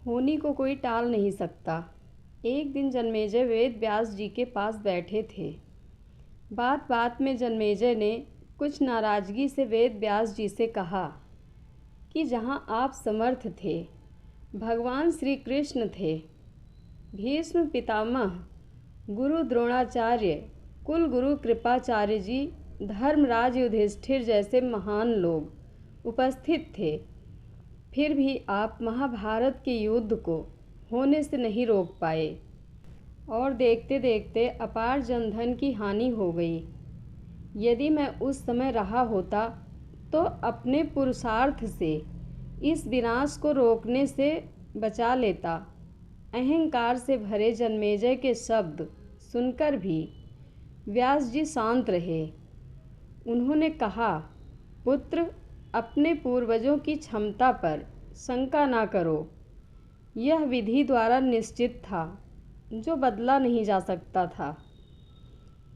होनी को कोई टाल नहीं सकता। एक दिन जन्मेजय वेद व्यास जी के पास बैठे थे। बात बात में जन्मेजय ने कुछ नाराज़गी से वेद व्यास जी से कहा कि जहाँ आप समर्थ थे, भगवान श्री कृष्ण थे, भीष्म पितामह, गुरु द्रोणाचार्य, कुल गुरु कृपाचार्य जी, धर्मराज युधिष्ठिर जैसे महान लोग उपस्थित थे, फिर भी आप महाभारत के युद्ध को होने से नहीं रोक पाए और देखते देखते अपार जनधन की हानि हो गई। यदि मैं उस समय रहा होता तो अपने पुरुषार्थ से इस विनाश को रोकने से बचा लेता। अहंकार से भरे जन्मेजय के शब्द सुनकर भी व्यास जी शांत रहे। उन्होंने कहा, पुत्र, अपने पूर्वजों की क्षमता पर शंका ना करो। यह विधि द्वारा निश्चित था, जो बदला नहीं जा सकता था।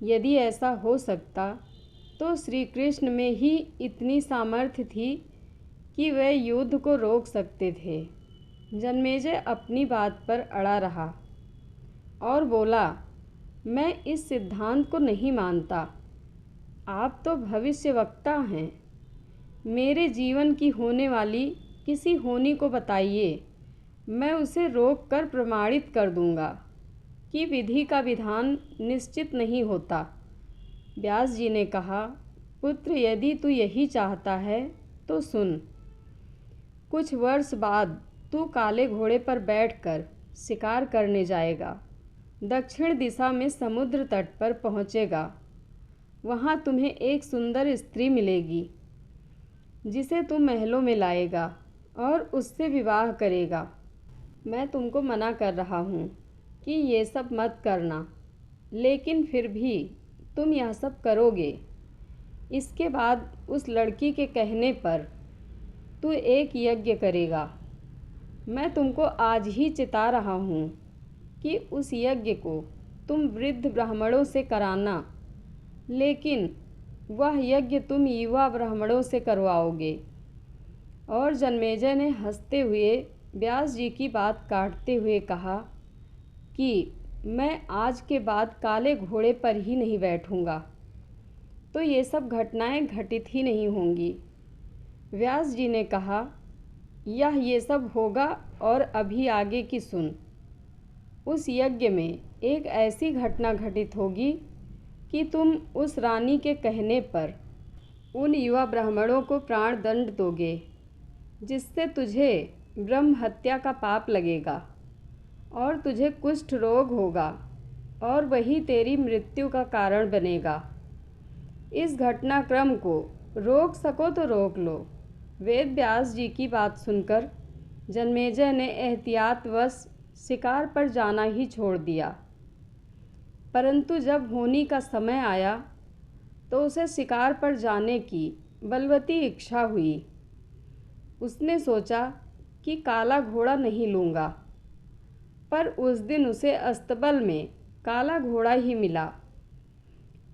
यदि ऐसा हो सकता तो श्री कृष्ण में ही इतनी सामर्थ्य थी कि वे युद्ध को रोक सकते थे। जन्मेजय अपनी बात पर अड़ा रहा और बोला, मैं इस सिद्धांत को नहीं मानता। आप तो भविष्यवक्ता हैं। मेरे जीवन की होने वाली किसी होनी को बताइए, मैं उसे रोक कर प्रमाणित कर दूंगा कि विधि का विधान निश्चित नहीं होता। व्यास जी ने कहा, पुत्र, यदि तू यही चाहता है तो सुन। कुछ वर्ष बाद तू काले घोड़े पर बैठकर शिकार करने जाएगा। दक्षिण दिशा में समुद्र तट पर पहुँचेगा। वहाँ तुम्हें एक सुंदर स्त्री मिलेगी जिसे तू महलों में लाएगा और उससे विवाह करेगा। मैं तुमको मना कर रहा हूँ कि ये सब मत करना, लेकिन फिर भी तुम यह सब करोगे। इसके बाद उस लड़की के कहने पर तू एक यज्ञ करेगा। मैं तुमको आज ही चिता रहा हूँ कि उस यज्ञ को तुम वृद्ध ब्राह्मणों से कराना, लेकिन वह यज्ञ तुम युवा ब्राह्मणों से करवाओगे। और जन्मेजय ने हंसते हुए व्यास जी की बात काटते हुए कहा कि मैं आज के बाद काले घोड़े पर ही नहीं बैठूंगा, तो ये सब घटनाएं घटित ही नहीं होंगी। व्यास जी ने कहा, ये सब होगा और अभी आगे की सुन। उस यज्ञ में एक ऐसी घटना घटित होगी कि तुम उस रानी के कहने पर उन युवा ब्राह्मणों को प्राण दंड दोगे, जिससे तुझे ब्रह्म हत्या का पाप लगेगा और तुझे कुष्ठ रोग होगा और वही तेरी मृत्यु का कारण बनेगा। इस घटनाक्रम को रोक सको तो रोक लो। वेद व्यास जी की बात सुनकर जन्मेजय ने एहतियातवश शिकार पर जाना ही छोड़ दिया। परंतु जब होनी का समय आया तो उसे शिकार पर जाने की बलवती इच्छा हुई। उसने सोचा कि काला घोड़ा नहीं लूँगा, पर उस दिन उसे अस्तबल में काला घोड़ा ही मिला।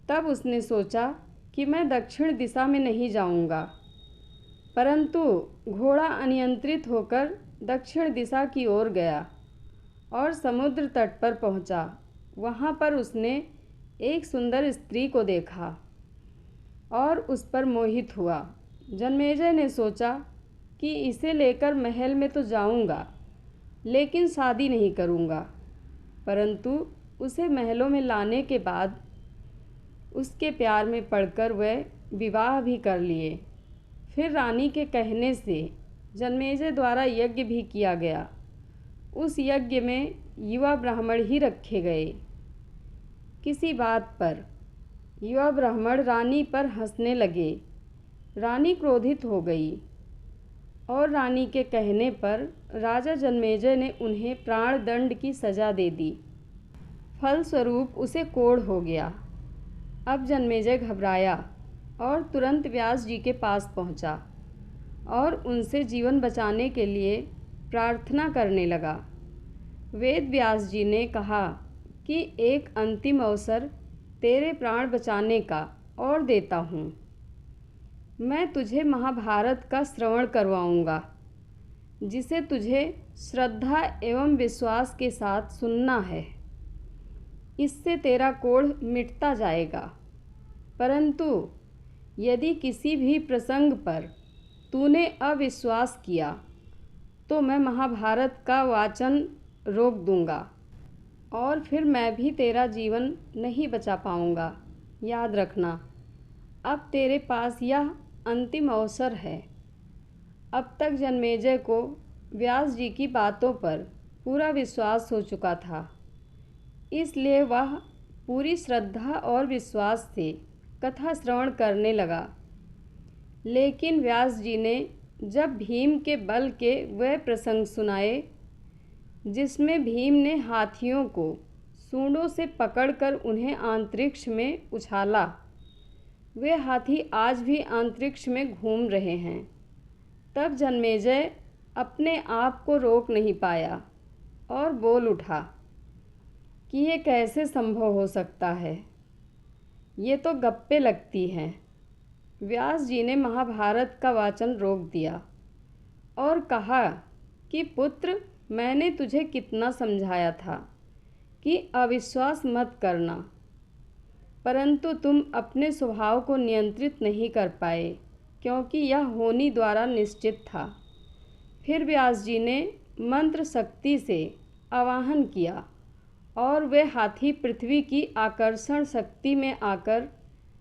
तब उसने सोचा कि मैं दक्षिण दिशा में नहीं जाऊँगा, परंतु घोड़ा अनियंत्रित होकर दक्षिण दिशा की ओर गया और समुद्र तट पर पहुँचा। वहाँ पर उसने एक सुंदर स्त्री को देखा और उस पर मोहित हुआ। जन्मेजय ने सोचा कि इसे लेकर महल में तो जाऊँगा, लेकिन शादी नहीं करूँगा। परंतु उसे महलों में लाने के बाद उसके प्यार में पड़कर वह विवाह भी कर लिए। फिर रानी के कहने से जन्मेजय द्वारा यज्ञ भी किया गया। उस यज्ञ में युवा ब्राह्मण ही रखे गए। किसी बात पर युवा ब्राह्मण रानी पर हंसने लगे। रानी क्रोधित हो गई और रानी के कहने पर राजा जन्मेजय ने उन्हें प्राण दंड की सज़ा दे दी। फलस्वरूप उसे कोढ़ हो गया। अब जन्मेजय घबराया और तुरंत व्यास जी के पास पहुंचा और उनसे जीवन बचाने के लिए प्रार्थना करने लगा। वेद व्यास जी ने कहा कि एक अंतिम अवसर तेरे प्राण बचाने का और देता हूँ। मैं तुझे महाभारत का श्रवण करवाऊँगा। जिसे तुझे श्रद्धा एवं विश्वास के साथ सुनना है। इससे तेरा कोढ़ मिटता जाएगा। परंतु यदि किसी भी प्रसंग पर तूने अविश्वास किया तो मैं महाभारत का वाचन रोक दूंगा और फिर मैं भी तेरा जीवन नहीं बचा पाऊंगा। याद रखना, अब तेरे पास यह अंतिम अवसर है। अब तक जन्मेजय को व्यास जी की बातों पर पूरा विश्वास हो चुका था, इसलिए वह पूरी श्रद्धा और विश्वास से कथा श्रवण करने लगा। लेकिन व्यास जी ने जब भीम के बल के वह प्रसंग सुनाए जिसमें भीम ने हाथियों को सूंडों से पकड़कर उन्हें अंतरिक्ष में उछाला, वे हाथी आज भी अंतरिक्ष में घूम रहे हैं, तब जन्मेजय अपने आप को रोक नहीं पाया और बोल उठा कि ये कैसे संभव हो सकता है, ये तो गप्पे लगती हैं। व्यास जी ने महाभारत का वाचन रोक दिया और कहा कि पुत्र, मैंने तुझे कितना समझाया था कि अविश्वास मत करना, परंतु तुम अपने स्वभाव को नियंत्रित नहीं कर पाए, क्योंकि यह होनी द्वारा निश्चित था। फिर व्यास जी ने मंत्र शक्ति से आवाहन किया और वे हाथी पृथ्वी की आकर्षण शक्ति में आकर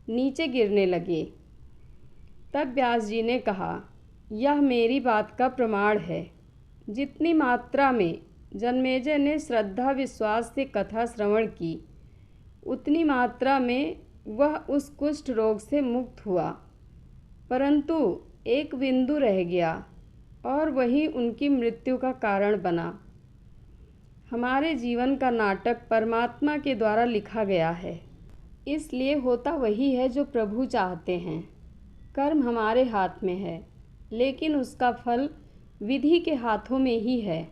नीचे गिरने लगे। तब व्यास जी ने कहा, यह मेरी बात का प्रमाण है। जितनी मात्रा में जन्मेजय ने श्रद्धा विश्वास से कथा श्रवण की, उतनी मात्रा में वह उस कुष्ठ रोग से मुक्त हुआ, परंतु एक बिंदु रह गया और वही उनकी मृत्यु का कारण बना। हमारे जीवन का नाटक परमात्मा के द्वारा लिखा गया है, इसलिए होता वही है जो प्रभु चाहते हैं। कर्म हमारे हाथ में है, लेकिन उसका फल विधि के हाथों में ही है।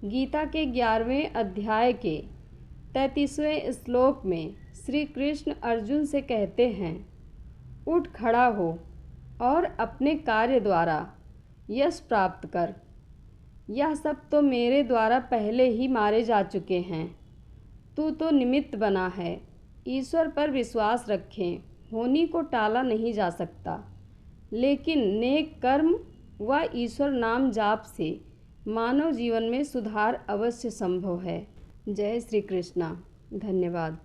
गीता के 11वें अध्याय के 33वें श्लोक में श्री कृष्ण अर्जुन से कहते हैं, उठ खड़ा हो और अपने कार्य द्वारा यश प्राप्त कर। यह सब तो मेरे द्वारा पहले ही मारे जा चुके हैं, तू तो निमित्त बना है। ईश्वर पर विश्वास रखें, होनी को टाला नहीं जा सकता, लेकिन नेक कर्म व ईश्वर नाम जाप से मानव जीवन में सुधार अवश्य संभव है। जय श्री कृष्णा। धन्यवाद।